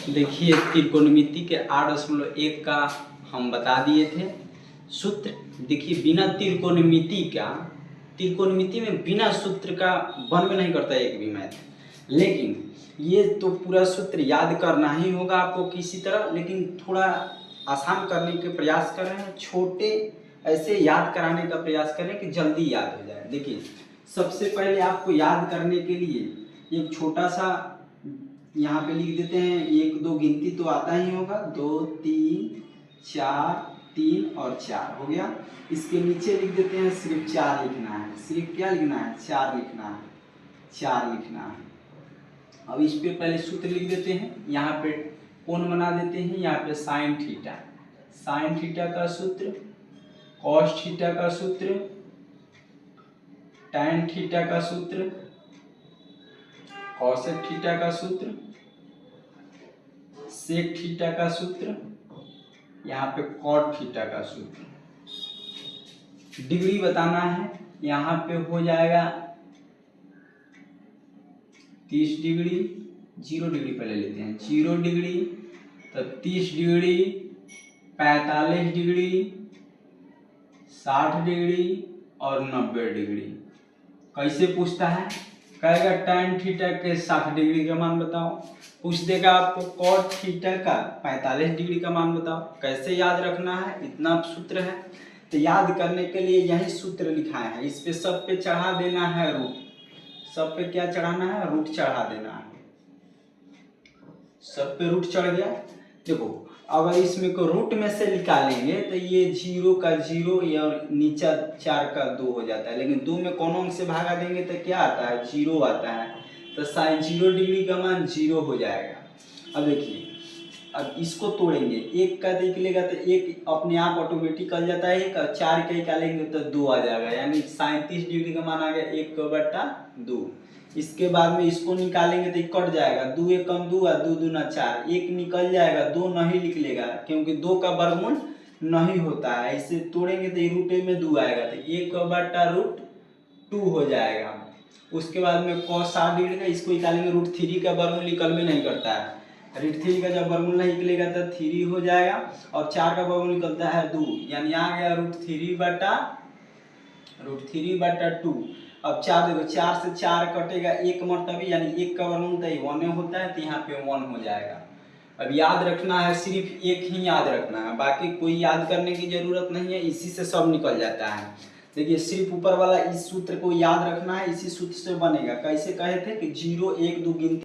देखिए त्रिकोणमिति के 8.1 का हम बता दिए थे सूत्र। देखिए बिना त्रिकोणमिति में बिना सूत्र का बन में नहीं करता एक भी मैथ, लेकिन ये तो पूरा सूत्र याद करना ही होगा आपको किसी तरह, लेकिन थोड़ा आसान करने के प्रयास कर रहे हैं, छोटे ऐसे याद कराने का प्रयास करें कि जल्दी याद हो जाए। देखिए सबसे पहले आपको याद करने के लिए एक छोटा सा यहाँ पे लिख देते हैं, 1 2 गिनती तो आता ही होगा, 2 3 4 3 और 4 हो गया। इसके नीचे लिख देते हैं सिर्फ 4 लिखना है, सिर्फ क्या लिखना है, 4 लिखना है, 4 लिखना है। अब इस पे पहले सूत्र लिख देते हैं, यहाँ पे कोण बना देते हैं, यहाँ पे साइन थीटा, साइन थीटा का सूत्र, कॉस थीटा का सूत्र, टैन थीटा का सूत्र, कॉसेक थीटा का सूत्र, सेक थीटा का सूत्र, यहाँ पे कॉट थीटा का सूत्र। डिग्री बताना है, यहाँ पे हो जाएगा 30 डिग्री, 0 डिग्री पहले लेते हैं, 0 डिग्री, तब 30 डिग्री, 45 डिग्री, 60 डिग्री और 90 डिग्री। कैसे पूछता है, कहेगा tan थीटा के 60 डिग्री का मान बताओ, पूछ देगा आपको cot थीटा का 45 डिग्री का मान बताओ। कैसे याद रखना है, इतना सूत्र है, तो याद करने के लिए यही सूत्र लिखा है, इस पे सब पे चढ़ा देना है रूट, सब पे क्या चढ़ाना है, रूट चढ़ा देना है, सब पे रूट चढ़ गया। देखो अगर इसमें को रूट में से निकालेंगे तो ये 0 का 0 और नीचा 4 का 2 हो जाता है, लेकिन 2 में कौन अंक से भागा देंगे तो क्या आता है, 0 आता है, तो साइन 0 डिग्री का मान 0 हो जाएगा। अब देखिए अब इसको तोड़ेंगे, 1 का निकलेगा तो 1 अपने आप ऑटोमेटिक निकल जाता है, 1 4 का निकालेंगे तो 2 आ जाएगा, यानी साइन 30 डिग्री का मान आ गया 1/2। इसके बाद में इसको निकालेंगे तो कट जाएगा, 2 1 कम 2 और 2 दूना 4, 1 निकल जाएगा, 2 नहीं निकलेगा क्योंकि 2 का वर्गमूल नहीं होता है। इसे तोड़ेंगे तो रूट में 2 आएगा, तो 1/√2 हो जाएगा। उसके बाद में cos 60 डिग्री का इसको निकालेंगे, √3 का वर्गमूल निकल में नहीं करता है, √3 का जब वर्गमूल नहीं निकलेगा तो 3 हो जाएगा, और 4 का वर्गमूल निकलता है 2, यानी आ गया √3/2। अब 4 देखो, 4 से 4 कटेगा 1 मरतबे, यानी 1 का वर्गमूल तो 1 होता है, तो यहाँ पे 1 हो जाएगा। अब याद रखना है, सिर्फ एक ही याद रखना है, बाकी कोई याद करने की जरूरत नहीं है, इसी से सब निकल जाता है। देखिए सिर्फ ऊपर वाला इस सूत्र को याद रखना है, इसी सूत्र से बनेगा। कैसे कहे थे कि 0 1 2 गिनती